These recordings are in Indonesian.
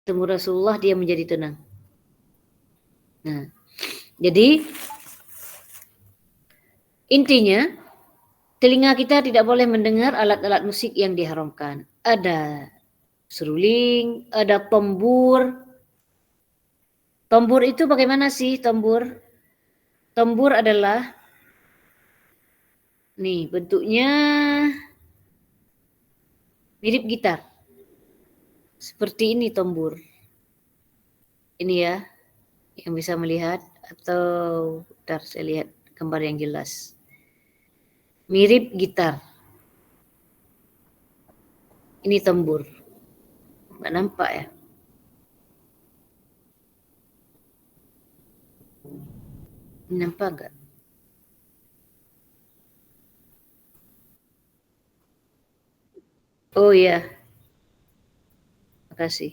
ketemu Rasulullah dia menjadi tenang. Nah, jadi intinya telinga kita tidak boleh mendengar alat-alat musik yang diharamkan. Ada seruling, ada tombur. Tombur itu bagaimana sih tombur? Tombur adalah nih bentuknya mirip gitar. Seperti ini tombur. Ini ya, yang bisa melihat atau bentar saya lihat gambar yang jelas. Mirip gitar. Ini tombur. Nggak nampak ya? Nampak nggak? Oh ya, makasih.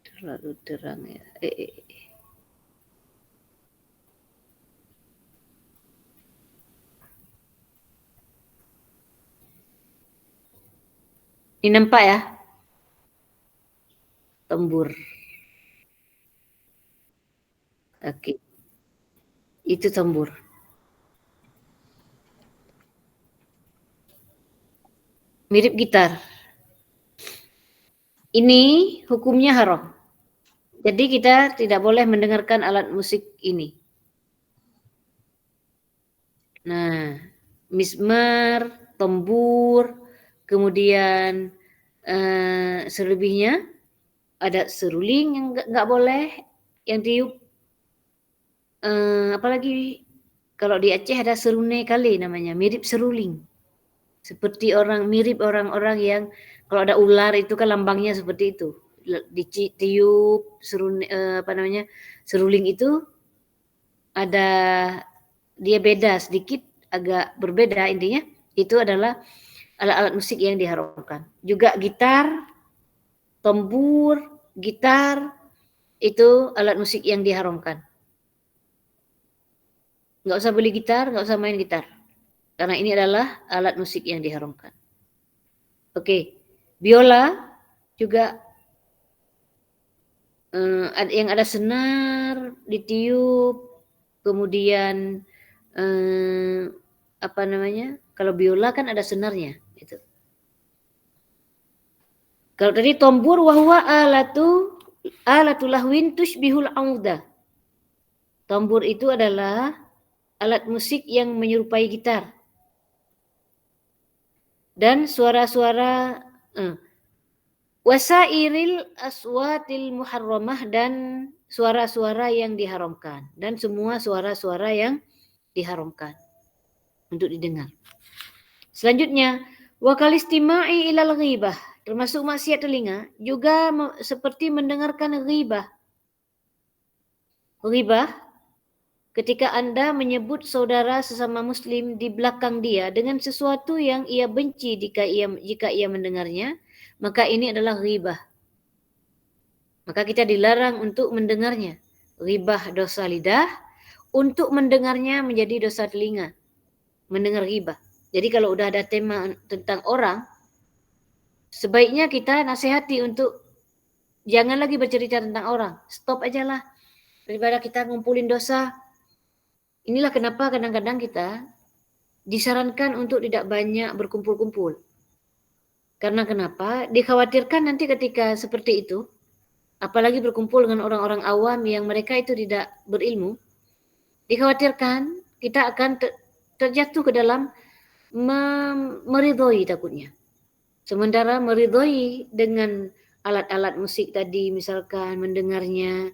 Terlalu terang ya. Ini nampak ya? Tombur. Oke. Itu tombur. Mirip gitar. Ini hukumnya haram. Jadi kita tidak boleh mendengarkan alat musik ini. Nah, mizmar, tombur, kemudian selebihnya ada seruling yang nggak boleh, yang tiup. Apalagi kalau di Aceh ada serune kali namanya, mirip seruling. Seperti mirip orang-orang yang kalau ada ular itu kan lambangnya seperti itu. Ditiup seruling itu ada dia beda sedikit, agak berbeda intinya. Itu adalah alat-alat musik yang diharamkan. Juga gitar, tombur, gitar itu alat musik yang diharamkan. Nggak usah beli gitar, nggak usah main gitar. Karena ini adalah alat musik yang diharamkan. Oke, biola juga yang ada senar, ditiup, kemudian apa namanya? Kalau biola kan ada senarnya, gitu. Kalau tadi tombur wahwa alatul lahwin tushbihul auda. Tombur itu adalah alat musik yang menyerupai gitar. Dan suara-suara wasairil aswatil muharramah, dan suara-suara yang diharamkan, dan semua suara-suara yang diharamkan untuk didengar. Selanjutnya, wakalistimai ilal ghibah, termasuk maksiat telinga juga seperti mendengarkan ghibah. Ghibah ketika Anda menyebut saudara sesama muslim di belakang dia dengan sesuatu yang ia benci jika ia mendengarnya, maka ini adalah ghibah. Maka kita dilarang untuk mendengarnya. Ghibah dosa lidah, untuk mendengarnya menjadi dosa telinga. Mendengar ghibah. Jadi kalau udah ada tema tentang orang, sebaiknya kita nasihati untuk jangan lagi bercerita tentang orang. Stop aja lah. Daripada kita ngumpulin dosa. Inilah kenapa kadang-kadang kita disarankan untuk tidak banyak berkumpul-kumpul. Karena kenapa? Dikhawatirkan nanti ketika seperti itu, apalagi berkumpul dengan orang-orang awam yang mereka itu tidak berilmu, dikhawatirkan kita akan terjatuh ke dalam meridhoi takutnya. Sementara meridhoi dengan alat-alat musik tadi, misalkan mendengarnya,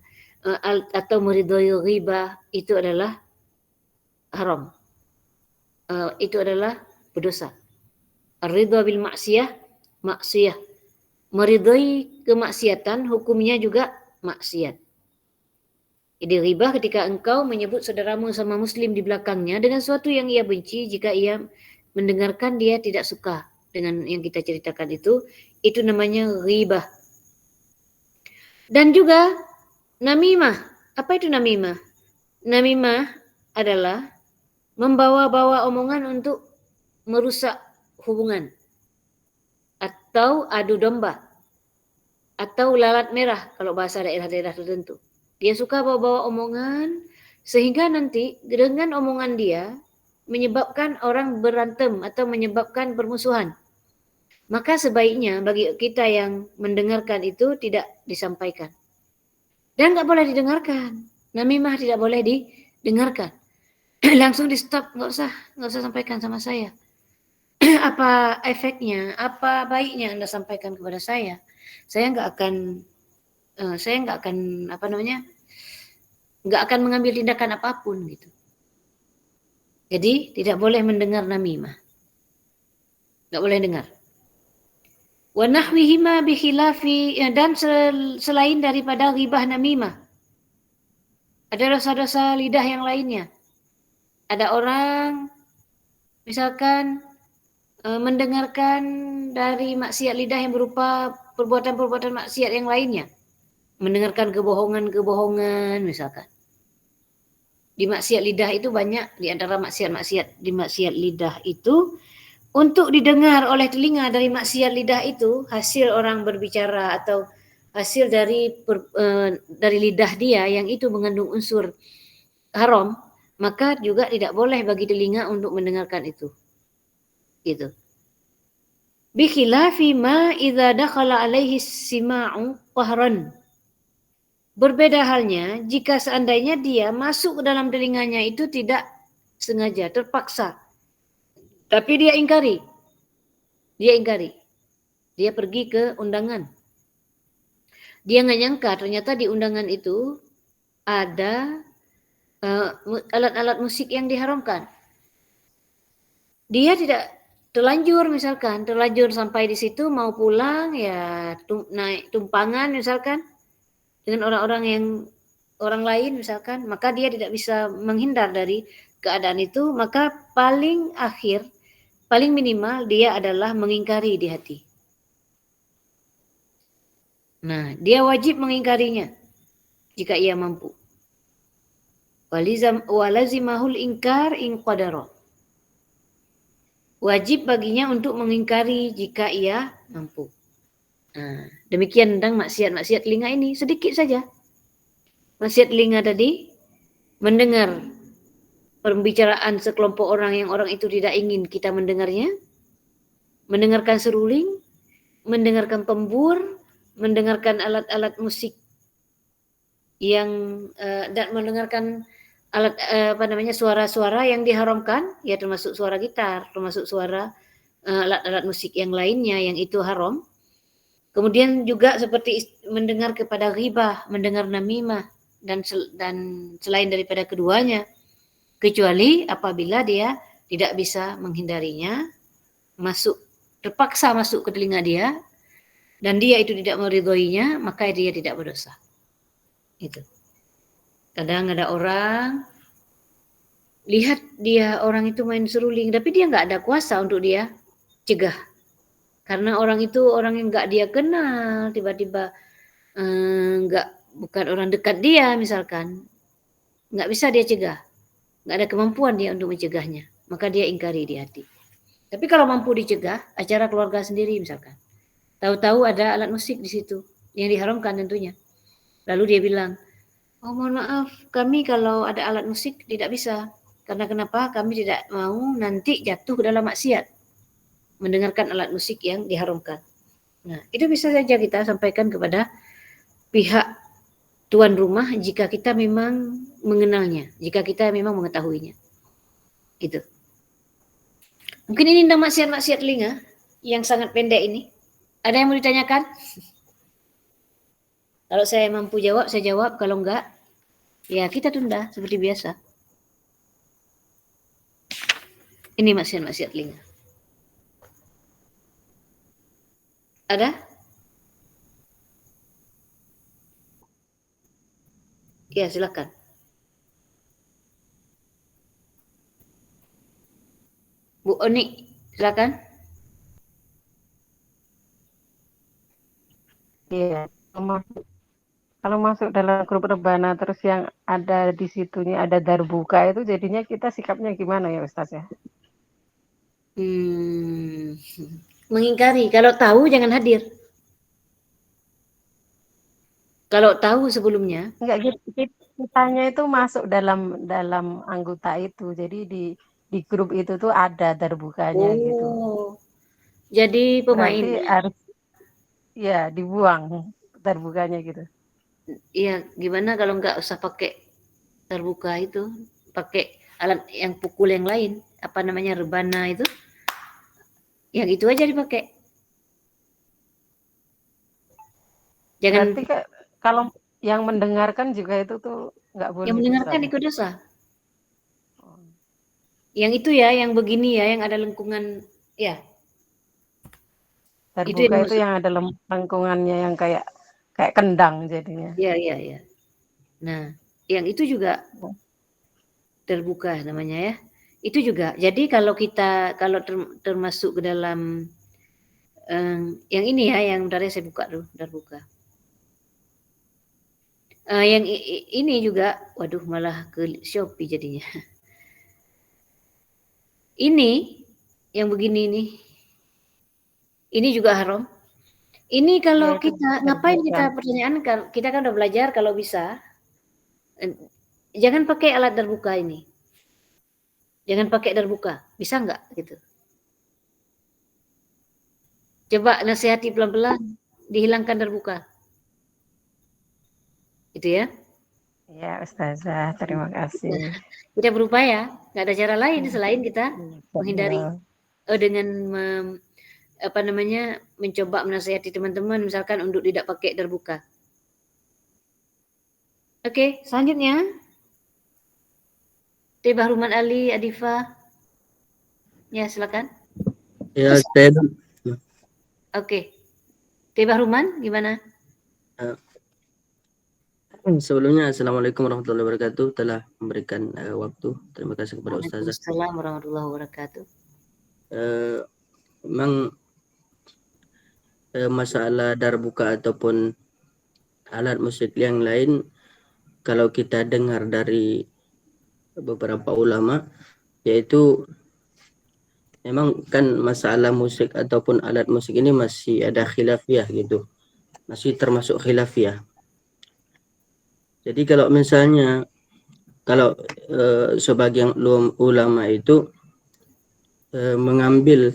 atau meridhoi ghibah, itu adalah haram. Itu adalah berdosa. Ar-ridha bil maksiyah, maksiyah. Meridhoi kemaksiatan hukumnya juga maksiat. Jadi ghibah ketika engkau menyebut saudaramu sama muslim di belakangnya dengan sesuatu yang ia benci, jika ia mendengarkan dia tidak suka dengan yang kita ceritakan itu namanya ghibah. Dan juga namimah. Apa itu namimah? Namimah adalah membawa-bawa omongan untuk merusak hubungan atau adu domba. atau lalat merah kalau bahasa daerah-daerah tertentu. Dia suka bawa-bawa omongan sehingga nanti dengan omongan dia menyebabkan orang berantem atau menyebabkan permusuhan. Maka sebaiknya bagi kita yang mendengarkan itu tidak disampaikan. Dan nggak boleh didengarkan. Namimah tidak boleh didengarkan. Langsung di stop, nggak usah sampaikan sama saya. Apa efeknya, apa baiknya Anda sampaikan kepada saya? Saya nggak akan nggak akan mengambil tindakan apapun gitu. Jadi tidak boleh mendengar namimah, nggak boleh dengar. Wa nahwihima bikhilafi, dan selain daripada ghibah namimah, ada dosa-dosa lidah yang lainnya. Ada orang misalkan mendengarkan dari maksiat lidah yang berupa perbuatan-perbuatan maksiat yang lainnya, mendengarkan kebohongan-kebohongan misalkan. Di maksiat lidah itu banyak, di antara maksiat-maksiat di maksiat lidah itu untuk didengar oleh telinga dari maksiat lidah itu hasil orang berbicara atau hasil dari lidah dia yang itu mengandung unsur haram, maka juga tidak boleh bagi telinga untuk mendengarkan itu. Gitu. Bikhilafi ma idza dakhala alaihi sima'u qahran. Berbeda halnya jika seandainya dia masuk ke dalam telinganya itu tidak sengaja, terpaksa. Tapi dia ingkari. Dia pergi ke undangan. Dia nggak nyangka ternyata di undangan itu ada alat-alat musik yang diharamkan. Dia tidak terlanjur sampai di situ mau pulang ya naik tumpangan misalkan dengan orang lain misalkan, maka dia tidak bisa menghindar dari keadaan itu, maka paling minimal dia adalah mengingkari di hati. Nah, dia wajib mengingkarinya jika ia mampu. Walazimahul ingkar in qadara. Wajib baginya untuk mengingkari jika ia mampu. Nah, demikian tentang maksiat-maksiat telinga ini, sedikit saja. Maksiat telinga tadi, mendengar pembicaraan sekelompok orang yang orang itu tidak ingin kita mendengarnya, mendengarkan seruling, mendengarkan pembur, mendengarkan alat-alat musik yang dan mendengarkan suara-suara yang diharamkan, ya termasuk suara gitar, termasuk suara alat-alat musik yang lainnya yang itu haram. Kemudian juga seperti mendengar kepada ghibah, mendengar namimah dan selain daripada keduanya, kecuali apabila dia tidak bisa menghindarinya, terpaksa masuk ke telinga dia dan dia itu tidak meridhoinya, maka dia tidak berdosa. Itu. Kadang ada orang lihat orang itu main seruling, tapi dia nggak ada kuasa untuk dia cegah. Karena orang itu orang yang nggak dia kenal, tiba-tiba bukan orang dekat dia misalkan, nggak bisa dia cegah, nggak ada kemampuan dia untuk mencegahnya, maka dia ingkari di hati. Tapi kalau mampu dicegah, acara keluarga sendiri misalkan, tahu-tahu ada alat musik di situ yang diharamkan tentunya, lalu dia bilang, oh mohon maaf, kami kalau ada alat musik tidak bisa, karena kenapa? Kami tidak mau nanti jatuh ke dalam maksiat, mendengarkan alat musik yang diharamkan. Nah, itu bisa saja kita sampaikan kepada pihak tuan rumah jika kita memang mengenalnya, jika kita memang mengetahuinya. Gitu. Mungkin ini tentang maksiat-maksiat telinga yang sangat pendek ini. Ada yang mau ditanyakan? Kalau saya mampu jawab, saya jawab. Kalau enggak, ya kita tunda seperti biasa. Ini maksiat-maksiat telinga. Ada? Ya, silakan. Bu Oni, silakan. Iya, kalau masuk dalam grup rebana terus yang ada di situnya ada darbuka itu jadinya kita sikapnya gimana ya Ustaz ya? Mengingkari. Kalau tahu jangan hadir. Kalau tahu sebelumnya? Enggak, kitanya itu masuk dalam anggota itu. Jadi di grup itu tuh ada terbukanya gitu. Oh, jadi pemain Berarti ya? harus ya dibuang terbukanya gitu. Iya, gimana kalau nggak usah pakai terbuka itu, pakai alat yang pukul yang lain, apa namanya, rebana itu, yang itu aja dipakai. Jangan Berarti kalau yang mendengarkan juga itu tuh nggak yang boleh dosa mendengarkan tuh. ikut dosa. Yang itu ya, yang begini ya, yang ada lengkungan, ya, itu Terbuka yang itu masuk. yang ada lengkungannya yang kayak kayak kendang jadinya. Iya, iya, iya. Nah, yang itu juga terbuka namanya ya. Itu juga. Jadi kalau kita termasuk ke dalam yang ini ya, yang bentar ya saya buka dulu, bentar buka. Yang ini juga, waduh malah ke Shopee jadinya. Ini yang begini nih, ini juga haram. Ini Ya kalau itu kita ngapain terbuka. kita pertanyaan, kita kan udah belajar kalau bisa jangan pakai alat terbuka ini. Jangan pakai terbuka, bisa nggak gitu? Coba nasihati pelan-pelan, dihilangkan terbuka. Gitu ya. Ya Ustazah, terima kasih. Kita berupaya, nggak ada cara lain selain kita menghindari Insyaallah. dengan apa namanya, mencoba menasihati teman-teman misalkan untuk tidak pakai terbuka. Oke, selanjutnya Teh Bahruman Ali Adifa. Ya, silakan. Ya, saya Oke. Teh Bahruman gimana? sebelumnya Assalamualaikum warahmatullahi wabarakatuh telah memberikan waktu. Terima kasih kepada Ustazah. Waalaikumsalam warahmatullahi wabarakatuh. Memang masalah darbuka ataupun alat musik yang lain, kalau kita dengar dari beberapa ulama, yaitu memang kan masalah musik ataupun alat musik ini masih ada khilafiyah gitu, masih termasuk khilafiyah. Jadi kalau misalnya sebagian ulama itu mengambil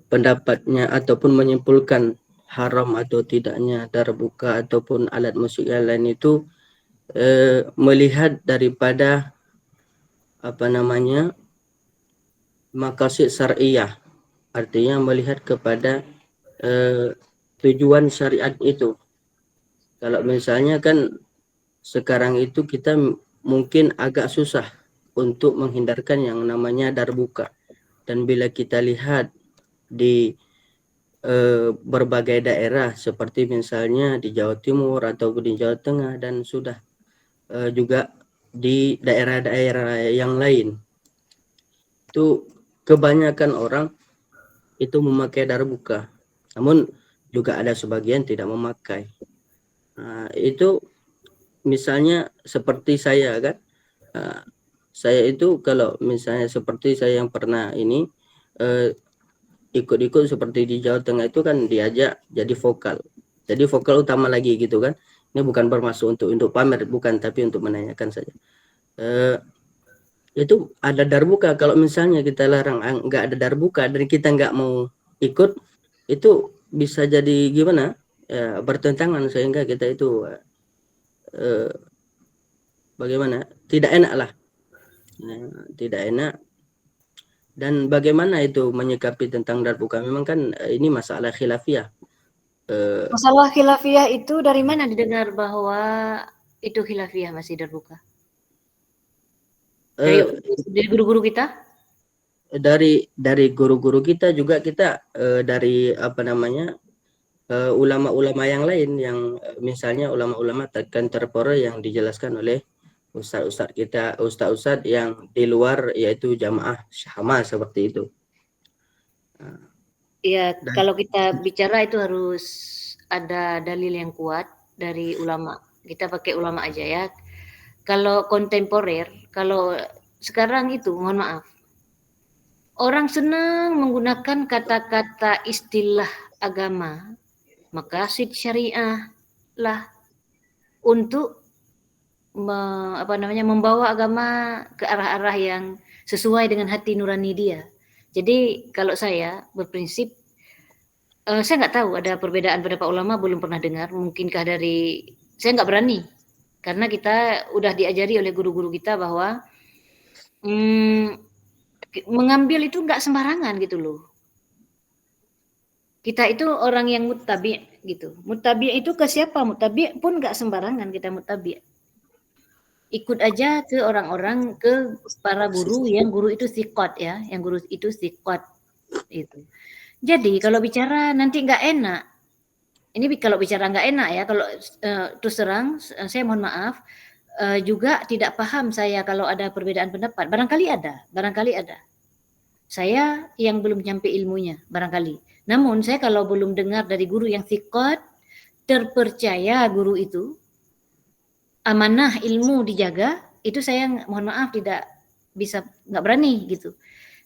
pendapatnya ataupun menyimpulkan haram atau tidaknya darbuka ataupun alat musik yang lain itu melihat daripada apa namanya maqasid syariah, artinya melihat kepada tujuan syariat itu. Kalau misalnya kan sekarang itu kita mungkin agak susah untuk menghindarkan yang namanya darbuka, dan bila kita lihat di berbagai daerah seperti misalnya di Jawa Timur atau di Jawa Tengah dan sudah juga di daerah-daerah yang lain, itu kebanyakan orang itu memakai darbuka, namun juga ada sebagian tidak memakai. Nah, itu misalnya seperti saya kan, saya itu kalau misalnya seperti saya yang pernah ini ikut-ikut seperti di Jawa Tengah itu kan diajak jadi vokal. Jadi vokal utama lagi gitu kan. Ini bukan bermaksud untuk pamer, bukan, tapi untuk menanyakan saja. Itu ada darbuka. Kalau misalnya kita larang nggak ada darbuka dan kita nggak mau ikut, itu bisa jadi gimana? Bertentangan sehingga kita itu bagaimana? Tidak enak lah. Tidak enak. Dan bagaimana itu menyikapi tentang darbuka? Memang kan ini masalah khilafiyah. Masalah khilafiyah itu dari mana didengar bahwa itu khilafiyah masih darbuka? Dari guru-guru kita? Dari guru-guru kita juga, kita dari apa namanya ulama-ulama yang lain, yang misalnya ulama-ulama kontemporer yang dijelaskan oleh ustaz-ustaz kita, ustaz-ustaz yang di luar, yaitu jamaah syahama seperti itu. Ya, Dan kalau kita bicara itu harus ada dalil yang kuat dari ulama. Kita pakai ulama aja ya. Kalau kontemporer, kalau sekarang itu mohon maaf, orang senang menggunakan kata-kata istilah agama, maqasid syariah lah. untuk membawa agama ke arah-arah yang sesuai dengan hati nurani dia. Jadi kalau saya berprinsip, saya nggak tahu ada perbedaan pendapat ulama, belum pernah dengar. Mungkinkah saya nggak berani, karena kita udah diajari oleh guru-guru kita bahwa mengambil itu nggak sembarangan gitu loh. Kita itu orang yang muttabi' gitu. Muttabi' itu ke siapa? Muttabi' pun nggak sembarangan kita muttabi'. Ikut aja ke orang-orang, ke para guru yang guru itu thiqat ya, yang guru itu thiqat itu. Jadi kalau bicara nanti nggak enak, ini kalau bicara nggak enak ya, kalau terus terang saya mohon maaf, juga tidak paham saya kalau ada perbedaan pendapat. Barangkali ada. Saya yang belum nyampe ilmunya, barangkali. Namun saya kalau belum dengar dari guru yang thiqat, terpercaya guru itu, amanah ilmu dijaga, itu saya mohon maaf nggak berani gitu.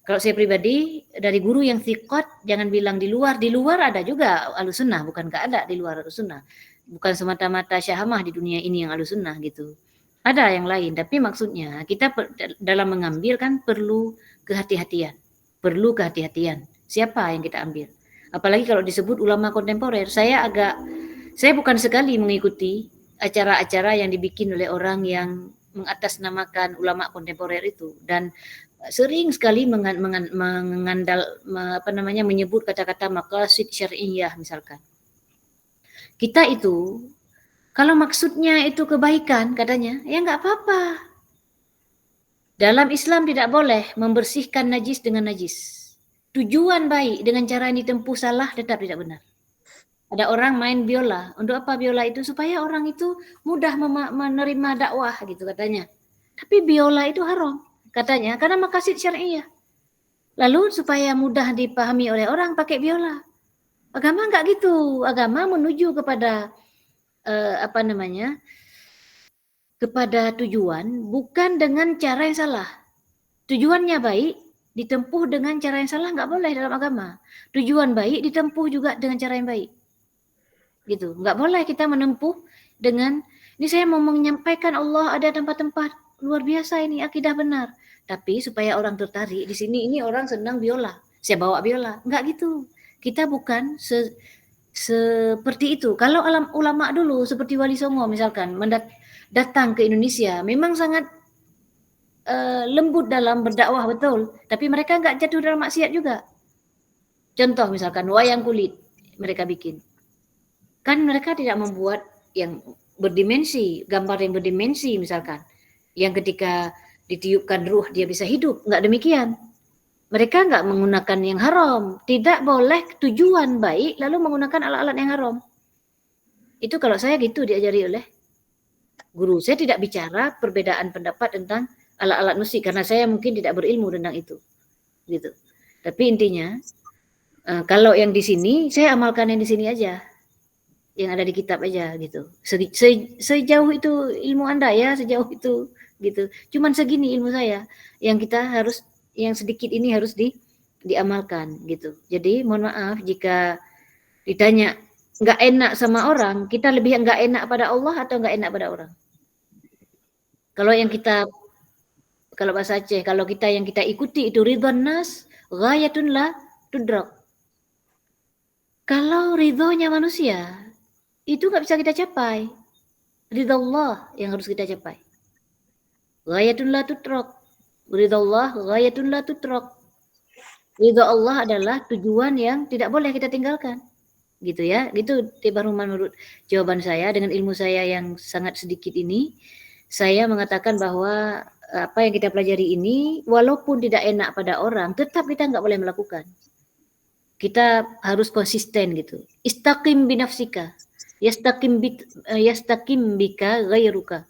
Kalau saya pribadi dari guru yang thiqat, jangan bilang di luar ada juga Ahlussunnah, bukan nggak ada di luar Ahlussunnah. Bukan semata-mata syahamah di dunia ini yang Ahlussunnah gitu. Ada yang lain, tapi maksudnya kita dalam mengambil kan perlu kehati-hatian. Siapa yang kita ambil? Apalagi kalau disebut ulama kontemporer, saya bukan sekali mengikuti acara-acara yang dibikin oleh orang yang mengatasnamakan ulama kontemporer itu, dan sering sekali menyebut kata-kata maqasid syar'iyyah misalkan. Kita itu kalau maksudnya itu kebaikan katanya, ya nggak apa-apa. Dalam Islam tidak boleh membersihkan najis dengan najis. Tujuan baik dengan cara yang ditempuh salah tetap tidak benar. Ada orang main biola. Untuk apa biola itu? Supaya orang itu mudah menerima dakwah gitu katanya. Tapi biola itu haram katanya karena maqasid syar'iyyah. Lalu supaya mudah dipahami oleh orang pakai biola. Agama enggak gitu. Agama menuju kepada kepada tujuan bukan dengan cara yang salah. Tujuannya baik, ditempuh dengan cara yang salah enggak boleh dalam agama. Tujuan baik ditempuh juga dengan cara yang baik. Gitu. Enggak boleh kita menempuh dengan ini saya mau menyampaikan Allah ada tempat-tempat luar biasa ini akidah benar. Tapi supaya orang tertarik di sini ini orang senang biola. Saya bawa biola. Enggak gitu. Kita bukan seperti itu. Kalau ulama dulu seperti Wali Songo misalkan datang ke Indonesia memang sangat lembut dalam berdakwah betul. Tapi mereka enggak jatuh dalam maksiat juga. Contoh misalkan wayang kulit mereka bikin. Kan mereka tidak membuat yang berdimensi, gambar yang berdimensi misalkan. Yang ketika ditiupkan ruh dia bisa hidup, enggak demikian. Mereka enggak menggunakan yang haram. Tidak boleh tujuan baik lalu menggunakan alat-alat yang haram. Itu kalau saya gitu diajari oleh guru. Saya tidak bicara perbedaan pendapat tentang alat-alat musik karena saya mungkin tidak berilmu tentang itu. Gitu. Tapi intinya kalau yang di sini saya amalkan yang di sini aja. Yang ada di kitab aja gitu. Sejauh itu ilmu Anda ya, sejauh itu gitu. Cuman segini ilmu saya. Yang kita harus yang sedikit ini harus diamalkan gitu. Jadi mohon maaf jika ditanya nggak enak sama orang, kita lebih nggak enak pada Allah atau nggak enak pada orang. Kalau yang kita kalau bahasa Aceh, kalau yang kita ikuti itu ridwan nas ghayatun la tudrak. Kalau ridhonya manusia itu nggak bisa kita capai. Ridha Allah yang harus kita capai. Ghayatun la tudrak. Ridha Allah ghayatun la tudrak. Ridha Allah adalah tujuan yang tidak boleh kita tinggalkan. Gitu ya. Gitu Tiba Ruman menurut jawaban saya dengan ilmu saya yang sangat sedikit ini, saya mengatakan bahwa apa yang kita pelajari ini walaupun tidak enak pada orang, tetap kita nggak boleh melakukan. Kita harus konsisten gitu. Istaqim binafsika. Yastaqim bika ghairuka.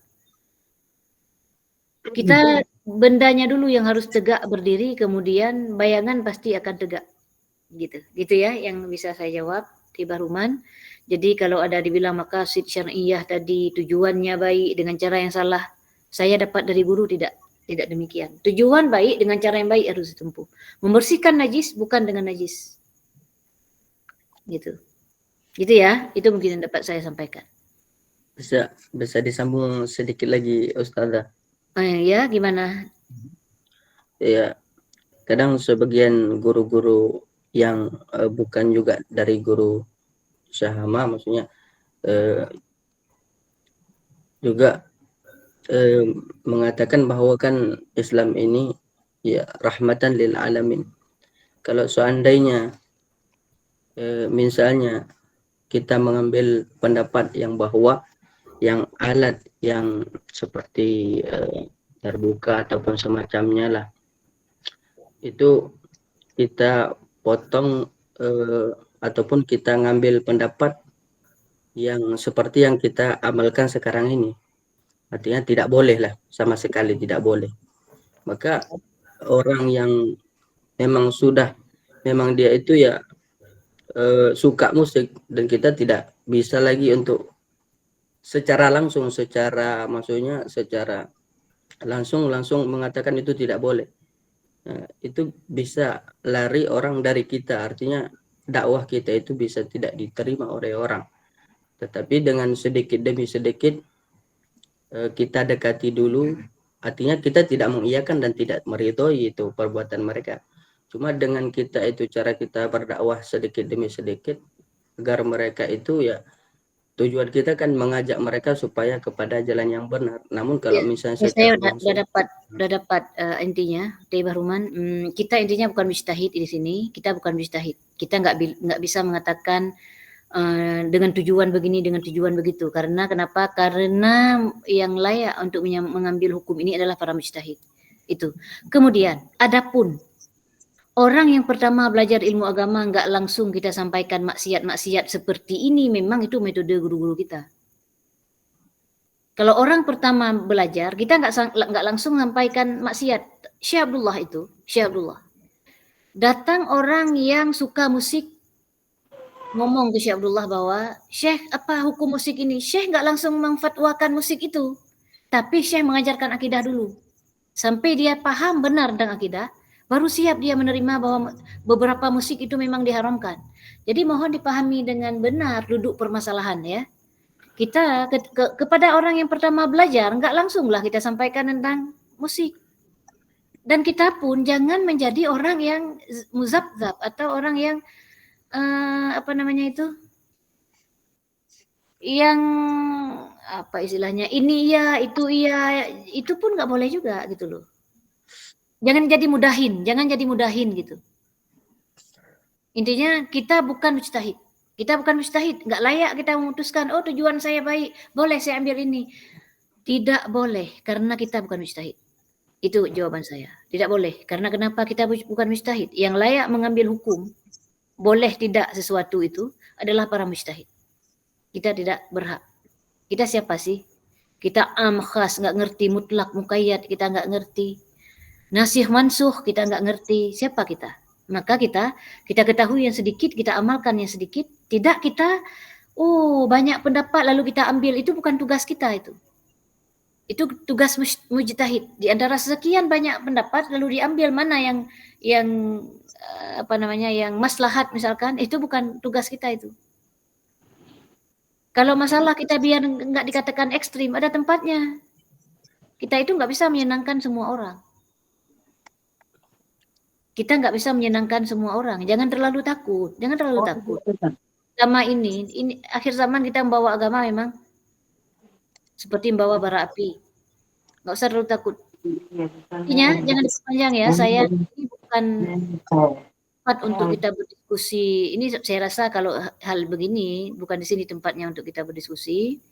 Kita bendanya dulu yang harus tegak berdiri, kemudian bayangan pasti akan tegak. Gitu ya yang bisa saya jawab Tiba Ruman. Jadi kalau ada dibilang maqasid syar'iyyah tadi tujuannya baik dengan cara yang salah, saya dapat dari guru tidak demikian. Tujuan baik dengan cara yang baik harus ditempuh. Membersihkan najis bukan dengan najis. Gitu ya, itu mungkin yang dapat saya sampaikan. Bisa disambung sedikit lagi Ustazah. Ya, gimana? Ya, kadang sebagian guru-guru yang bukan juga dari guru syahama, maksudnya juga mengatakan bahwa kan Islam ini ya rahmatan lil alamin. Kalau seandainya misalnya kita mengambil pendapat yang bahwa yang alat yang seperti terbuka ataupun semacamnya lah, itu kita potong ataupun kita ngambil pendapat yang seperti yang kita amalkan sekarang ini, artinya tidak boleh lah, sama sekali tidak boleh. Maka orang yang memang dia itu ya suka musik, dan kita tidak bisa lagi untuk secara langsung mengatakan itu tidak boleh. Nah, itu bisa lari orang dari kita, artinya dakwah kita itu bisa tidak diterima oleh orang. Tetapi dengan sedikit demi sedikit kita dekati dulu, artinya kita tidak mengiyakan dan tidak meridhoi itu perbuatan mereka. Cuma dengan kita itu, cara kita berdakwah sedikit demi sedikit agar mereka itu ya, tujuan kita kan mengajak mereka supaya kepada jalan yang benar. Namun kalau misalnya Saya secara langsung, udah dapat intinya, Teh Bahruman. Kita intinya bukan mujtahid di sini. Kita bukan mujtahid. Kita nggak bisa mengatakan dengan tujuan begini, dengan tujuan begitu. Karena kenapa? Karena yang layak untuk mengambil hukum ini adalah para mujtahid. Itu. Kemudian, adapun orang yang pertama belajar ilmu agama nggak langsung kita sampaikan maksiat-maksiat seperti ini, memang itu metode guru-guru kita. Kalau orang pertama belajar, kita nggak langsung sampaikan maksiat. Syekh Abdullah. Datang orang yang suka musik, ngomong ke Syekh Abdullah bahwa, Syekh, apa hukum musik ini? Syekh nggak langsung memfatwakan musik itu, tapi Syekh mengajarkan akidah dulu. Sampai dia paham benar tentang akidah, baru siap dia menerima bahwa beberapa musik itu memang diharamkan. Jadi mohon dipahami dengan benar duduk permasalahan ya. Kita kepada orang yang pertama belajar, nggak langsunglah kita sampaikan tentang musik. Dan kita pun jangan menjadi orang yang muzabzab atau orang yang yang apa istilahnya, ini iya, itu pun nggak boleh juga gitu loh. Jangan jadi mudahin gitu. Intinya kita bukan mujtahid. Nggak layak kita memutuskan, oh tujuan saya baik, boleh saya ambil ini. Tidak boleh, karena kita bukan mujtahid. Itu jawaban saya. Tidak boleh, karena kenapa kita bukan mujtahid? Yang layak mengambil hukum, boleh tidak sesuatu itu adalah para mujtahid. Kita tidak berhak. Kita siapa sih? Kita khas, nggak ngerti, mutlak, muqayyad, kita nggak ngerti. Nasih mansuh, kita nggak ngerti. Siapa kita? Maka kita ketahui yang sedikit, kita amalkan yang sedikit. Tidak kita, banyak pendapat lalu kita ambil. Itu bukan tugas kita itu. Itu tugas mujtahid. Di antara sekian banyak pendapat lalu diambil mana yang yang maslahat misalkan, itu bukan tugas kita itu. Kalau masalah kita biar nggak dikatakan ekstrim, ada tempatnya. Kita itu nggak bisa menyenangkan semua orang. Kita nggak bisa menyenangkan semua orang. Jangan terlalu takut. Sama ini akhir zaman kita membawa agama memang seperti membawa bara api. Nggak usah terlalu takut. Intinya jangan diperpanjang ya. Saya ini bukan tempat untuk kita berdiskusi. Ini saya rasa kalau hal begini bukan di sini tempatnya untuk kita berdiskusi.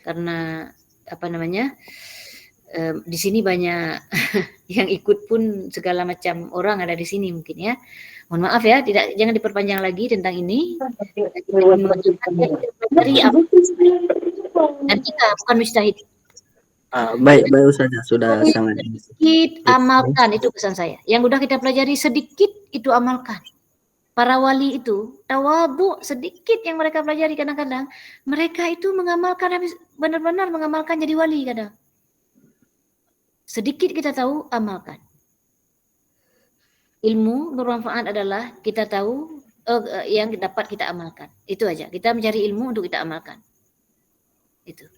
Karena di sini banyak yang ikut pun segala macam orang ada di sini mungkin ya. Mohon maaf ya, jangan diperpanjang lagi tentang ini. Dan kita bukan mujtahid. Baik Ustazah, sudah sangat sedikit amalkan, itu pesan saya. Yang udah kita pelajari sedikit itu amalkan. Para wali itu tawadhu, sedikit yang mereka pelajari, kadang-kadang mereka itu mengamalkan, benar-benar mengamalkan jadi wali kadang. Sedikit kita tahu, amalkan. Ilmu bermanfaat adalah kita tahu yang dapat kita amalkan. Itu aja. Kita mencari ilmu untuk kita amalkan. Itu.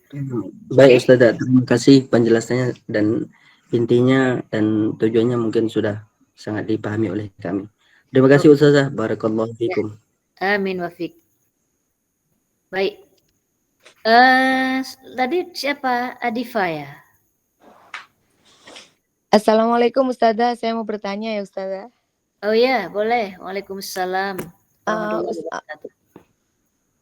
Baik Ustazah, terima kasih penjelasannya dan intinya dan tujuannya mungkin sudah sangat dipahami oleh kami. Terima kasih Ustazah. Barakallahu fikum. Amin wa fiik. Baik. Tadi siapa? Adifa ya? Assalamualaikum Ustazah, saya mau bertanya ya Ustazah. Oh ya, boleh. Waalaikumsalam warahmatullahi wabarakatuh.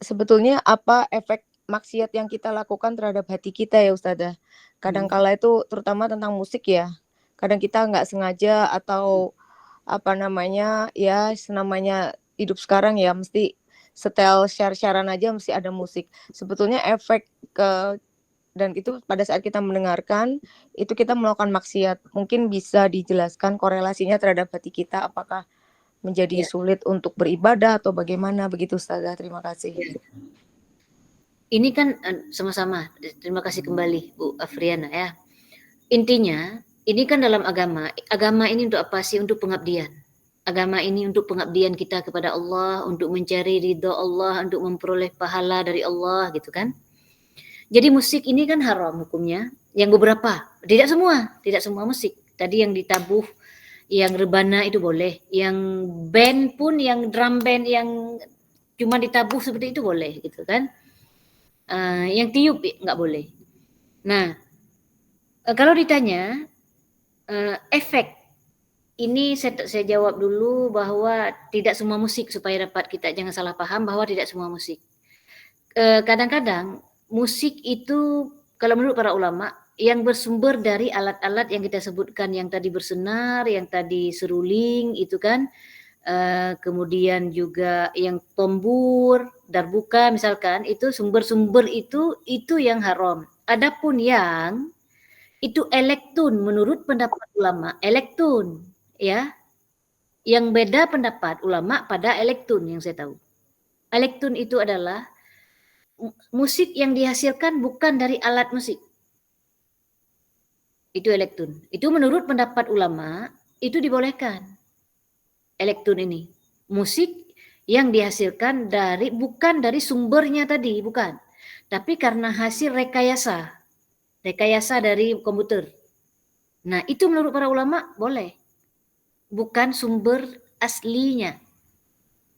Sebetulnya apa efek maksiat yang kita lakukan terhadap hati kita ya Ustazah? Kadangkala itu terutama tentang musik ya. Kadang kita nggak sengaja atau apa namanya ya senamanya hidup sekarang ya mesti setel share-sharean aja mesti ada musik. Sebetulnya efek ke dan itu pada saat kita mendengarkan itu kita melakukan maksiat. Mungkin bisa dijelaskan korelasinya terhadap hati kita apakah menjadi sulit untuk beribadah atau bagaimana begitu Ustazah. Terima kasih. Ini kan sama-sama. Terima kasih kembali Bu Afriana ya. Intinya ini kan dalam agama. Agama ini untuk apa sih? Untuk pengabdian. Agama ini untuk pengabdian kita kepada Allah, untuk mencari ridha Allah, untuk memperoleh pahala dari Allah gitu kan. Jadi musik ini kan haram hukumnya. Yang beberapa, tidak semua musik. Tadi yang ditabuh, yang rebana itu boleh. Yang band pun, yang drum band yang cuma ditabuh seperti itu boleh gitu kan. Yang tiup nggak boleh. Nah, kalau ditanya efek, ini saya jawab dulu bahwa tidak semua musik supaya dapat kita jangan salah paham bahwa tidak semua musik. Kadang-kadang musik itu kalau menurut para ulama yang bersumber dari alat-alat yang kita sebutkan yang tadi bersenar, yang tadi seruling itu kan, kemudian juga yang tombur, darbuka misalkan itu sumber-sumber itu yang haram. Adapun yang itu elektun menurut pendapat ulama, elektun ya. Yang beda pendapat ulama pada elektun yang saya tahu. Elektun itu adalah musik yang dihasilkan bukan dari alat musik. Itu elektun. Itu menurut pendapat ulama itu dibolehkan. Elektun ini musik yang dihasilkan bukan dari sumbernya tadi, bukan. Tapi karena hasil rekayasa dari komputer. Nah, itu menurut para ulama boleh. Bukan sumber aslinya.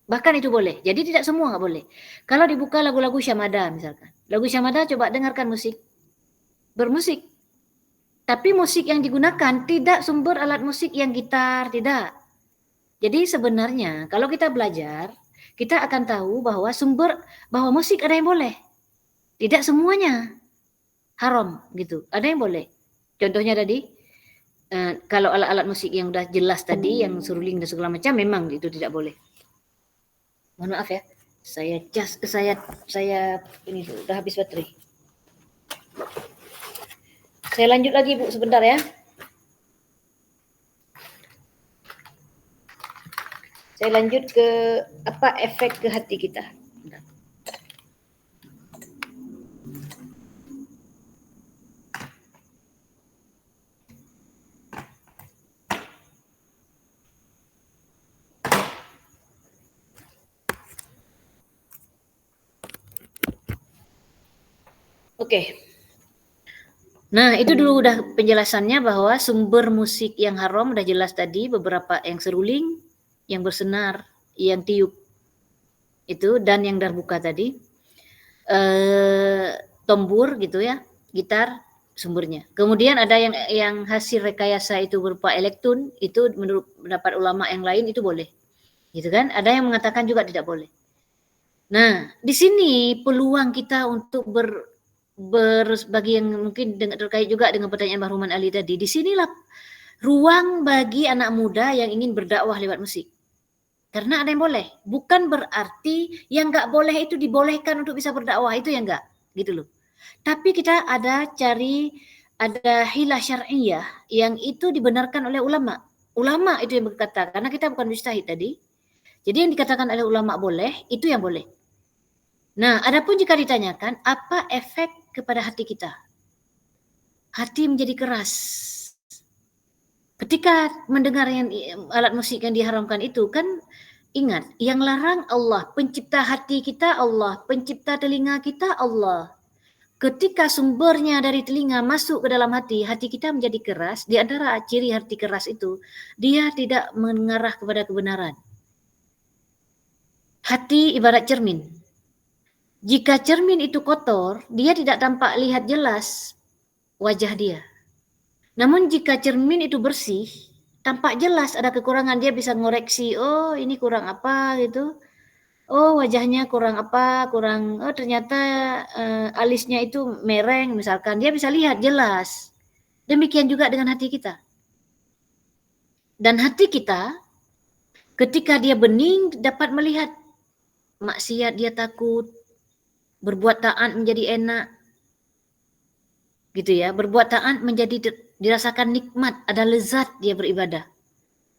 Bahkan itu boleh. Jadi tidak semua nggak boleh. Kalau dibuka lagu-lagu syamada misalkan. Lagu syamada coba dengarkan musik. Bermusik. Tapi musik yang digunakan tidak sumber alat musik yang gitar, tidak. Jadi sebenarnya kalau kita belajar, kita akan tahu bahwa bahwa musik ada yang boleh. Tidak semuanya haram gitu. Ada yang boleh. Contohnya tadi, kalau alat-alat musik yang udah jelas tadi, yang seruling dan segala macam, memang itu tidak boleh. Mohon maaf ya, saya ini udah habis baterai. Saya lanjut lagi Bu sebentar ya. Saya lanjut ke apa efek ke hati kita. Oke. Nah, itu dulu udah penjelasannya bahwa sumber musik yang haram udah jelas tadi, beberapa yang seruling, yang bersenar, yang tiup itu dan yang darbuka tadi. Tombur gitu ya, gitar sumbernya. Kemudian ada yang hasil rekayasa itu berupa elektron, itu menurut pendapat ulama yang lain itu boleh. Gitu kan? Ada yang mengatakan juga tidak boleh. Nah, di sini peluang kita untuk bagi yang mungkin terkait juga dengan pertanyaan Mbak Ruman Ali tadi, disinilah ruang bagi anak muda yang ingin berdakwah lewat musik. Karena ada yang boleh, bukan berarti yang nggak boleh itu dibolehkan untuk bisa berdakwah, itu yang nggak, gitu loh. Tapi kita ada hilah syar'iyah yang itu dibenarkan oleh ulama. Ulama itu yang berkata, karena kita bukan mujtahid tadi. Jadi yang dikatakan oleh ulama boleh, itu yang boleh. Nah, adapun jika ditanyakan apa efek kepada hati kita? Hati menjadi keras. Ketika mendengar alat musik yang diharamkan itu kan ingat, yang larang Allah, pencipta hati kita Allah, pencipta telinga kita Allah, Ketika sumbernya dari telinga masuk ke dalam hati, hati kita menjadi keras. Di antara ciri hati keras itu, dia tidak mengarah kepada kebenaran. Hati ibarat cermin. Jika cermin itu kotor, dia tidak tampak lihat jelas wajah dia. Namun jika cermin itu bersih, tampak jelas ada kekurangan, dia bisa ngoreksi, oh ini kurang apa gitu. Oh wajahnya kurang apa, oh ternyata alisnya itu mereng misalkan, dia bisa lihat jelas. Demikian juga dengan hati kita. Dan hati kita ketika dia bening dapat melihat maksiat dia takut, berbuat taat menjadi enak. Gitu ya, berbuat taat menjadi dirasakan nikmat, ada lezat dia beribadah.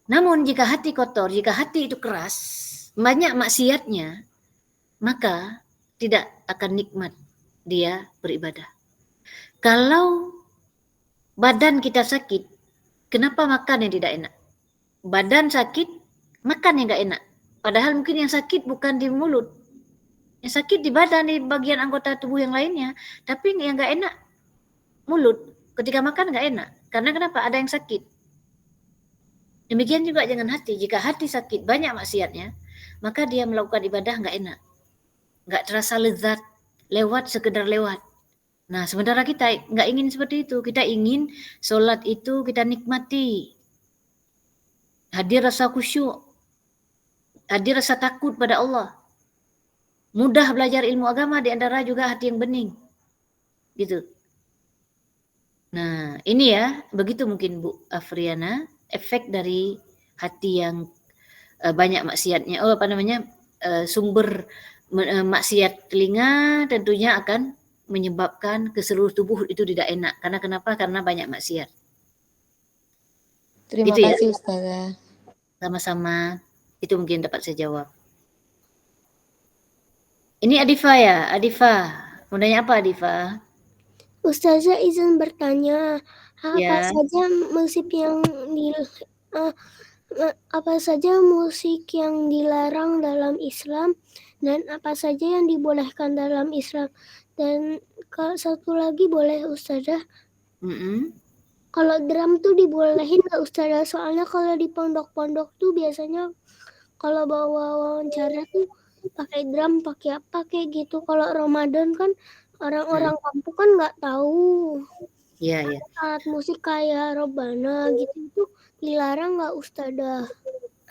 Namun jika hati kotor, jika hati itu keras, banyak maksiatnya, maka tidak akan nikmat dia beribadah. Kalau badan kita sakit, kenapa makan yang tidak enak? Badan sakit, makan yang tidak enak. Padahal mungkin yang sakit bukan di mulut. Yang sakit di badan, di bagian anggota tubuh yang lainnya. Tapi yang tidak enak, mulut. Ketika makan tidak enak. Karena kenapa? Ada yang sakit. Demikian juga dengan hati. Jika hati sakit, banyak maksiatnya, maka dia melakukan ibadah nggak enak, nggak terasa lezat, lewat sekedar lewat. Nah, sementara kita nggak ingin seperti itu. Kita ingin sholat itu kita nikmati, hadir rasa khusyuk, hadir rasa takut pada Allah, mudah belajar ilmu agama, di antara juga hati yang bening, gitu. Nah, ini ya, begitu mungkin Bu Afriana, efek dari hati yang banyak maksiatnya. Oh, apa namanya? Sumber maksiat telinga tentunya akan menyebabkan ke seluruh tubuh itu tidak enak. Karena kenapa? Karena banyak maksiat. Terima Itu ya. kasih Ustazah. Sama-sama. Itu mungkin dapat saya jawab. Ini Adifa ya, Adifa. Mau nanya apa Adifa? Ustazah izin bertanya, Ya. apa saja musik yang dilarang dalam Islam dan apa saja yang dibolehkan dalam Islam? Dan kalau satu lagi boleh Ustazah? Kalau drum tuh dibolehin nggak Ustazah? Soalnya kalau di pondok-pondok tuh biasanya kalau bawa wawancara tuh pakai drum, pakai apa kayak gitu. Kalau Ramadan kan orang-orang kampung kan nggak tahu. Iya, iya. Alat musik kayak robana gitu itu dilarang nggak Ustazah?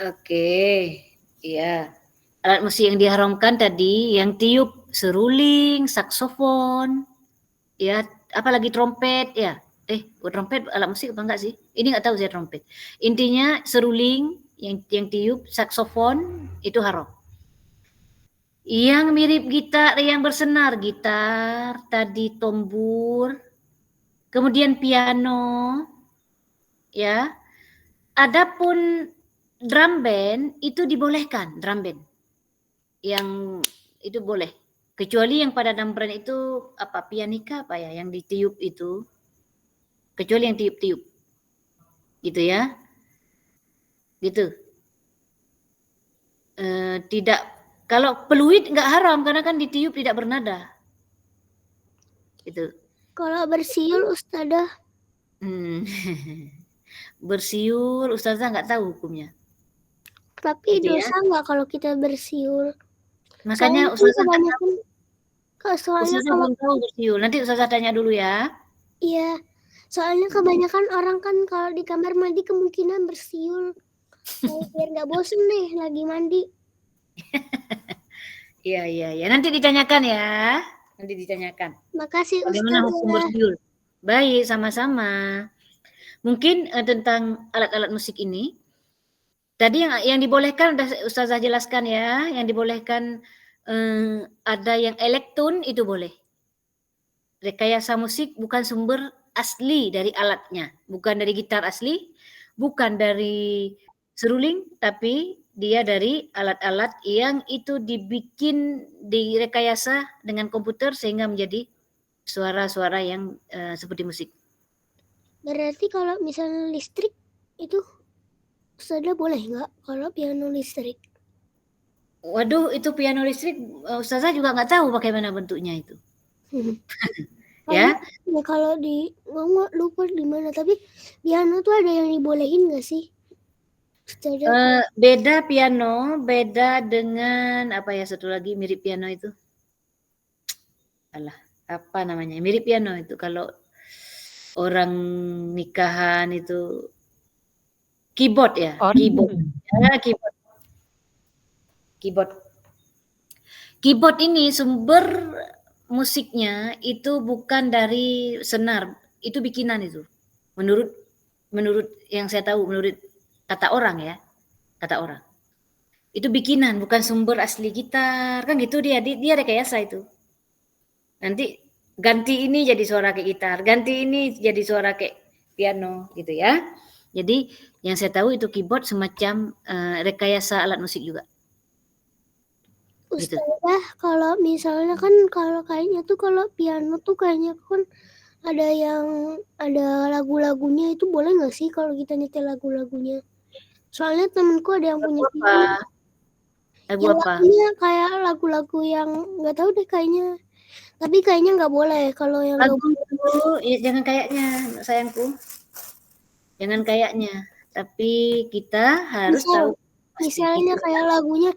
Oke, iya. Alat musik yang diharamkan tadi, yang tiup, seruling, saksofon, ya, apalagi trompet, ya. Trompet alat musik apa enggak sih? Ini nggak tahu saya trompet. Intinya seruling, yang tiup, saksofon itu haram. Yang mirip gitar, yang bersenar, gitar, tadi tombur, kemudian piano, ya. Adapun drum band itu dibolehkan, drum band. Yang itu boleh. Kecuali yang pada drum band itu apa, pianika apa ya, yang ditiup itu. Kecuali yang tiup-tiup. Gitu ya. Gitu. Tidak, kalau peluit nggak haram karena kan ditiup tidak bernada. Gitu. Kalau bersiul Ustazah? Bersiul Ustazah nggak tahu hukumnya. Tapi Gitu dosa nggak kalau kita bersiul? Makanya Ustazah kebanyakan soalnya Ustazah belum tahu bersiul. Nanti Ustazah tanya dulu ya. Iya, soalnya kebanyakan orang kan kalau di kamar mandi kemungkinan bersiul. Biar nggak bosen nih lagi mandi. Iya. Nanti ditanyakan ya. Nanti ditanyakan. Makasih bagaimana Ustazah. hukum bersiul. Baik, sama-sama. Mungkin tentang alat-alat musik ini. Tadi yang dibolehkan sudah Ustazah jelaskan ya. Yang dibolehkan ada yang elektron itu boleh. Rekayasa musik bukan sumber asli dari alatnya. Bukan dari gitar asli. Bukan dari seruling. Tapi dia dari alat-alat yang itu dibikin, direkayasa dengan komputer sehingga menjadi suara-suara yang seperti musik. Berarti kalau misalnya listrik itu Ustazah boleh nggak kalau piano listrik? Waduh, itu piano listrik Ustazah juga nggak tahu bagaimana bentuknya itu. Ya. Ya kalau di nggak lupa di mana, tapi piano tuh ada yang dibolehin nggak sih? Beda piano, beda dengan apa ya satu lagi mirip piano itu. Alah, apa namanya? Mirip piano itu kalau orang nikahan itu keyboard ya, keyboard. Keyboard. Keyboard. Keyboard ini sumber musiknya itu bukan dari senar, itu bikinan itu. Menurut yang saya tahu, menurut kata orang ya, kata orang. Itu bikinan, bukan sumber asli gitar, kan gitu dia rekayasa itu. Nanti ganti ini jadi suara kayak gitar, ganti ini jadi suara kayak piano gitu ya. Jadi yang saya tahu itu keyboard semacam rekayasa alat musik juga. Gitu. Ustazah, kalau misalnya kan kalau kayaknya tuh kalau piano tuh kayaknya kan ada lagu-lagunya, itu boleh nggak sih kalau kita nyetel lagu-lagunya? Soalnya temenku ada yang punya piano. Lagu Ya, apa? lagunya kayak lagu-lagu yang nggak tahu deh kayaknya. Tapi kayaknya nggak boleh kalau yang lagu ya, jangan kayaknya sayangku. Jangan kayaknya. Tapi kita harus tahu. Misalnya kayak lagunya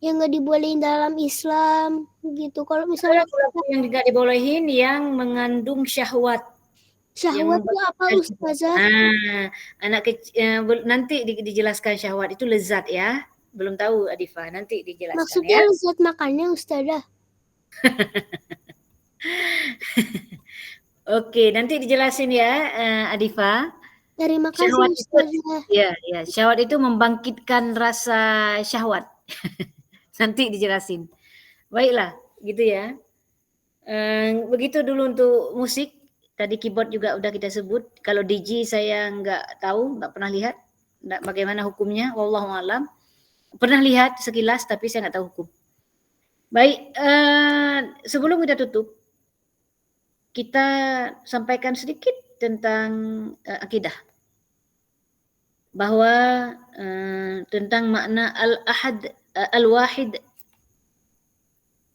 yang nggak dibolehin dalam Islam gitu. Kalau misalnya lagu yang tidak dibolehin yang mengandung syahwat. Syahwat itu apa Ustazah? Anak kecil nanti dijelaskan syahwat itu lezat ya. Belum tahu Adifa, nanti dijelaskan. Maksudnya ya. lezat makannya Ustazah. Oke, nanti dijelasin ya Adifa. Terima kasih Ustazah. Ya, syahwat itu membangkitkan rasa syahwat. Nanti dijelasin. Baiklah, gitu ya. Begitu dulu untuk musik. Tadi keyboard juga udah kita sebut. Kalau DJ saya nggak tahu, nggak pernah lihat bagaimana hukumnya. Wallahu alam. Pernah lihat sekilas, tapi saya nggak tahu hukum. Baik, sebelum kita tutup, kita sampaikan sedikit tentang akidah. Bahwa tentang makna al-ahad, al-wahid.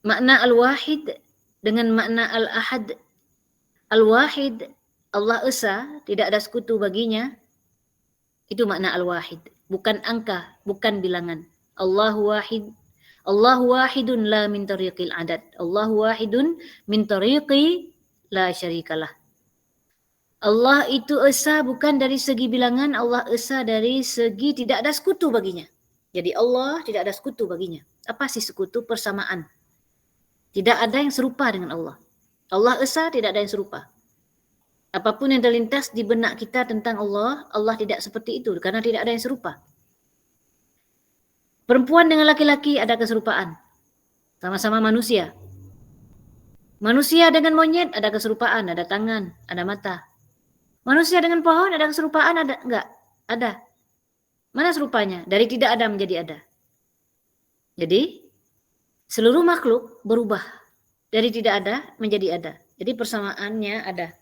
Makna al-wahid dengan makna al-ahad. Al-wahid, Allah Esa, tidak ada sekutu baginya. Itu makna al-wahid. Bukan angka, bukan bilangan. Allahu wahid. Allahu wahidun la min tariqil adad. Allahu wahidun min tariqi la syarikalah. Allah itu Esa bukan dari segi bilangan, Allah Esa dari segi tidak ada sekutu baginya. Jadi Allah tidak ada sekutu baginya. Apa sih sekutu? Persamaan. Tidak ada yang serupa dengan Allah. Allah Esa, tidak ada yang serupa. Apapun yang terlintas di benak kita tentang Allah, Allah tidak seperti itu karena tidak ada yang serupa. Perempuan dengan laki-laki ada keserupaan. Sama-sama manusia. Manusia dengan monyet ada keserupaan, ada tangan, ada mata. Manusia dengan pohon ada keserupaan, ada enggak? Ada. Mana serupanya? Dari tidak ada menjadi ada. Jadi seluruh makhluk berubah. Dari tidak ada menjadi ada. Jadi persamaannya ada.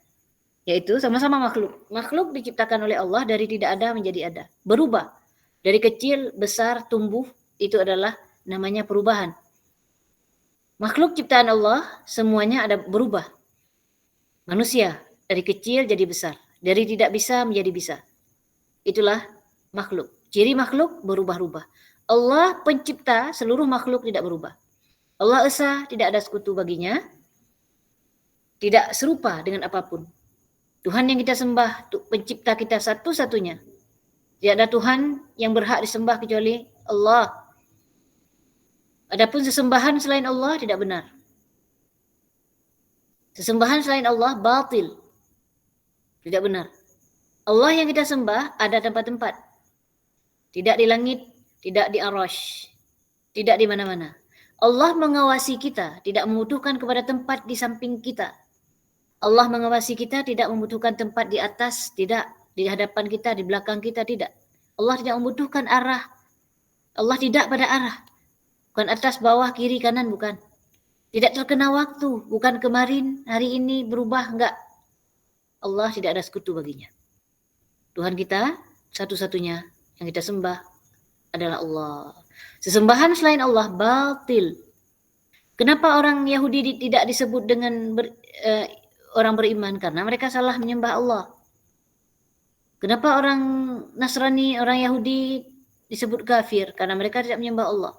Yaitu sama-sama makhluk. Makhluk diciptakan oleh Allah dari tidak ada menjadi ada. Berubah. Dari kecil, besar, tumbuh, itu adalah namanya perubahan. Makhluk ciptaan Allah semuanya ada berubah. Manusia dari kecil jadi besar. Dari tidak bisa menjadi bisa. Itulah makhluk. Ciri makhluk berubah-ubah. Allah pencipta seluruh makhluk tidak berubah. Allah Esa, tidak ada sekutu baginya. Tidak serupa dengan apapun. Tuhan yang kita sembah, pencipta kita satu-satunya. Tidak ada Tuhan yang berhak disembah kecuali Allah. Adapun sesembahan selain Allah tidak benar. Sesembahan selain Allah batil. Tidak benar. Allah yang kita sembah ada tempat-tempat. Tidak di langit, tidak di arasy, tidak di mana-mana. Allah mengawasi kita, tidak membutuhkan kepada tempat di samping kita. Allah mengawasi kita, tidak membutuhkan tempat di atas, tidak di hadapan kita, di belakang kita, tidak. Allah tidak membutuhkan arah. Allah tidak pada arah. Bukan atas, bawah, kiri, kanan, bukan. Tidak terkena waktu, bukan kemarin, hari ini berubah, enggak. Allah tidak ada sekutu baginya. Tuhan kita satu-satunya yang kita sembah adalah Allah. Sesembahan selain Allah batil. Kenapa orang Yahudi tidak disebut dengan orang beriman? Karena mereka salah menyembah Allah. Kenapa orang Nasrani, orang Yahudi disebut kafir? Karena mereka tidak menyembah Allah.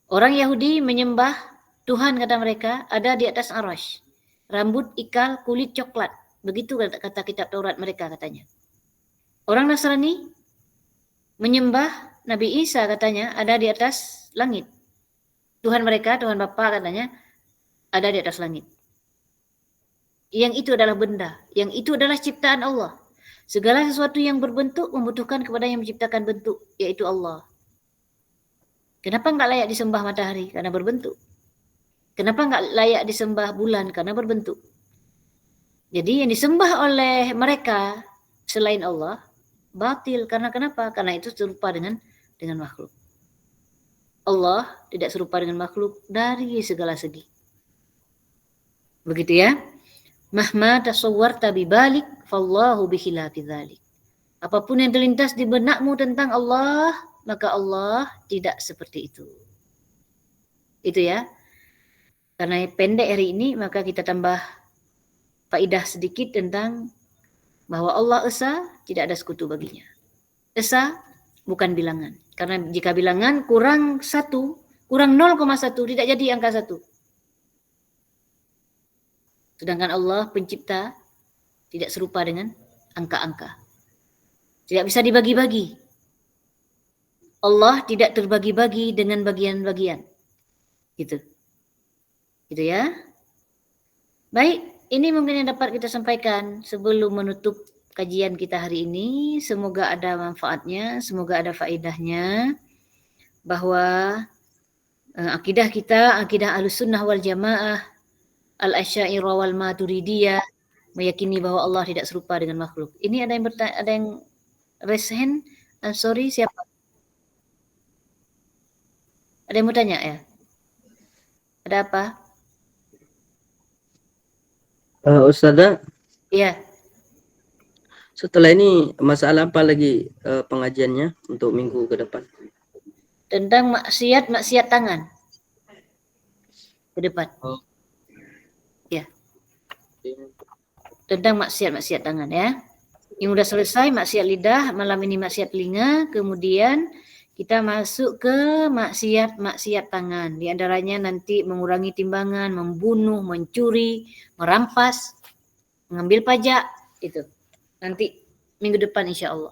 Orang Yahudi menyembah Tuhan, kata mereka, ada di atas arasy. Rambut ikal, kulit coklat. Begitu kata kitab Taurat mereka katanya. Orang Nasrani menyembah Nabi Isa, katanya ada di atas langit. Tuhan mereka, Tuhan Bapa katanya ada di atas langit. Yang itu adalah benda, yang itu adalah ciptaan Allah. Segala sesuatu yang berbentuk membutuhkan kepada yang menciptakan bentuk, yaitu Allah. Kenapa enggak layak disembah matahari? Karena berbentuk. Kenapa enggak layak disembah bulan? Karena berbentuk. Jadi yang disembah oleh mereka selain Allah batil. Karena kenapa? Karena itu serupa dengan makhluk. Allah tidak serupa dengan makhluk dari segala segi. Begitu ya. Mahma tasawwarta bibalik fallahu bikhilafi dzalik. Apapun yang terlintas di benakmu tentang Allah, maka Allah tidak seperti itu. Itu ya. Karena pendek hari ini, maka kita tambah faedah sedikit tentang bahwa Allah Esa, tidak ada sekutu baginya. Esa bukan bilangan. Karena jika bilangan kurang 1, kurang 0,1, tidak jadi angka 1. Sedangkan Allah pencipta tidak serupa dengan angka-angka. Tidak bisa dibagi-bagi. Allah tidak terbagi-bagi dengan bagian-bagian. Gitu. Gitu ya. Baik, ini mungkin yang dapat kita sampaikan sebelum menutup kajian kita hari ini. Semoga ada manfaatnya, semoga ada faedahnya. Bahwa akidah kita, akidah Ahlussunnah wal Jamaah, Al-Asy'ariyah wal Maturidiyah, meyakini bahwa Allah tidak serupa dengan makhluk. Ini ada yang raise hand? Sorry, siapa? Ada yang mau tanya ya? Ada apa? Ustazah, Iya. setelah ini masalah apa lagi pengajiannya untuk minggu ke depan? Tentang maksiat tangan. Ke depan. Ya. Tentang maksiat tangan ya. Yang sudah selesai maksiat lidah, malam ini maksiat telinga, kemudian kita masuk ke maksiat tangan. Di antaranya nanti mengurangi timbangan, membunuh, mencuri, merampas, mengambil pajak, itu. Nanti minggu depan insya Allah.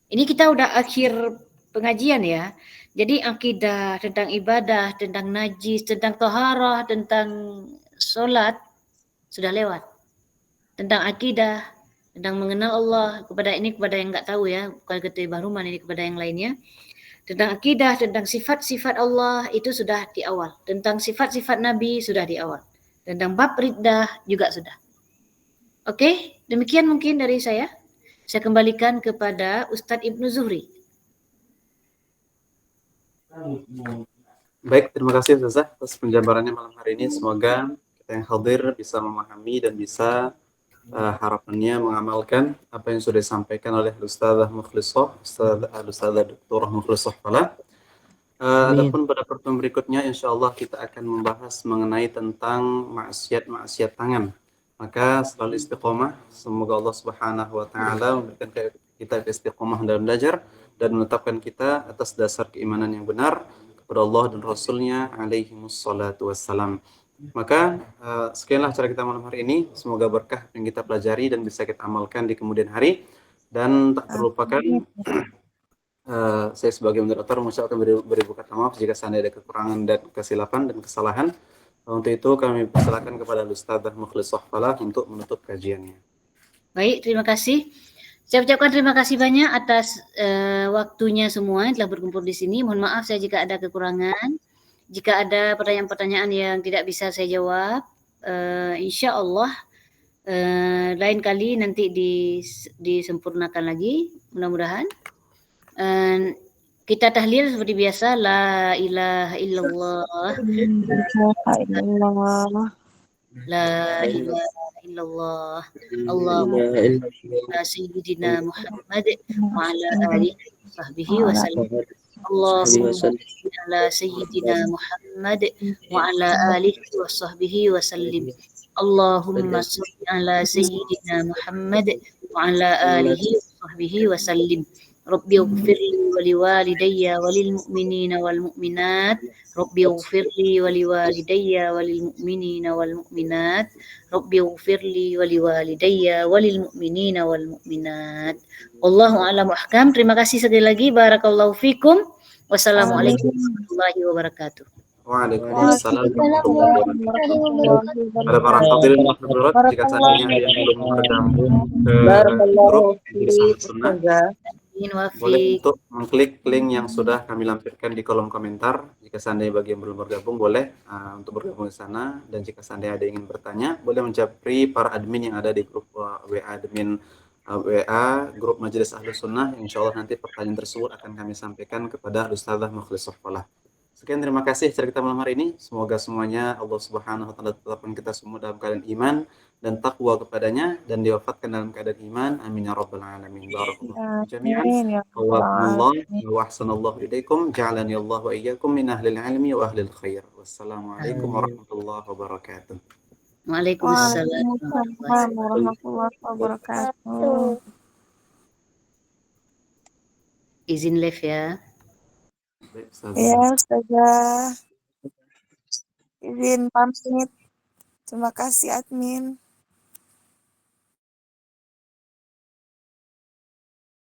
Ini kita udah akhir pengajian ya. Jadi akidah, tentang ibadah, tentang najis, tentang taharah, tentang sholat sudah lewat. Tentang akidah, tentang mengenal Allah, kepada yang enggak tahu ya, bukan ketua Bahruman, ini kepada yang lainnya. Tentang akidah, tentang sifat-sifat Allah itu sudah di awal. Tentang sifat-sifat Nabi sudah di awal. Tentang bab riddah juga sudah. Oke, demikian mungkin dari saya. Saya kembalikan kepada Ustadz Ibnu Zuhri. Baik, terima kasih Ustazah atas penjabarannya malam hari ini. Semoga kita yang hadir bisa memahami dan bisa harapannya mengamalkan apa yang sudah disampaikan oleh Ustazah Mukhlisah, Ustazah Dr. Mukhlisah Fala. Adapun pada pertemuan berikutnya insya Allah kita akan membahas mengenai tentang maksiat tangan. Maka selalu istiqomah, semoga Allah Subhanahu wa taala memberikan kita istiqomah dalam belajar dan menetapkan kita atas dasar keimanan yang benar kepada Allah dan Rasulnya alaihimus salatu wassalam. Maka sekianlah acara kita malam hari ini. Semoga berkah yang kita pelajari dan bisa kita amalkan di kemudian hari. Dan tak terlupakan saya sebagai moderator mengucapkan beribu kata maaf jika seandainya ada kekurangan dan kesilapan dan kesalahan. Untuk itu kami persilakan kepada Ustazah Mukhlisah Fala untuk menutup kajiannya. Baik, terima kasih. Saya ucapkan terima kasih banyak atas waktunya semua yang telah berkumpul di sini. Mohon maaf saya jika ada kekurangan. Jika ada pertanyaan-pertanyaan yang tidak bisa saya jawab, insya Allah lain kali nanti disempurnakan lagi, mudah-mudahan. Kita tahlil seperti biasa, la ilaha illallah, la ilaha illallah, Allahumma sayyidina Muhammad wa ala alihi wa sahbihi wa sallam. Allahumma salli ala sayyidina Muhammad wa ala alihi wa sahbihi wa sallim. Allahumma salli ala sayyidina Muhammad wa ala alihi wa sahbihi wa sallim. Rabbi ighfirli wa liwalidayya wa lil mu'minina wal mu'minat. Rabbi ighfirli wa liwalidayya wa lil mu'minina wal mu'minat. Rabbi ighfirli wa liwalidayya wa lil mu'minina wal mu'minat. Wallahu a'lam ahkam. Terima kasih sekali lagi. Barakallahu fikum. Wassalamualaikum warahmatullahi wabarakatuh. Waalaikumsalam warahmatullahi wabarakatuh. Pada para hadirin dan hadirat, jika seandainya ada yang belum bergabung ke grup Majelis Sunnah, boleh untuk mengklik link yang sudah kami lampirkan di kolom komentar. Jika seandainya bagi yang belum bergabung, boleh untuk bergabung di sana. Dan jika seandainya ada yang ingin bertanya, boleh menjapri para admin yang ada di grup WA admin WA grup Majelis Ahlus Sunnah. Insya Allah nanti pertanyaan tersebut akan kami sampaikan kepada Ustadzah Mukhlisah Falah. Sekian, terima kasih cerita malam hari ini. Semoga semuanya Allah Subhanahu wa taala tetapkan kita semua dalam keadaan iman dan takwa kepadanya dan diwafatkan dalam keadaan iman. Amin ya rabbal alamin. Barakallahu jami'an. Wa ahsanallahu ilaikum. Ja'alani Allah wa iyyakum min ahlil ilmi wa ahlil khair. Wassalamualaikum warahmatullahi wabarakatuh. Waalaikumsalam warahmatullahi wabarakatuh. Izin live ya. Ya, Ustazah. Izin pamit. Terima kasih admin.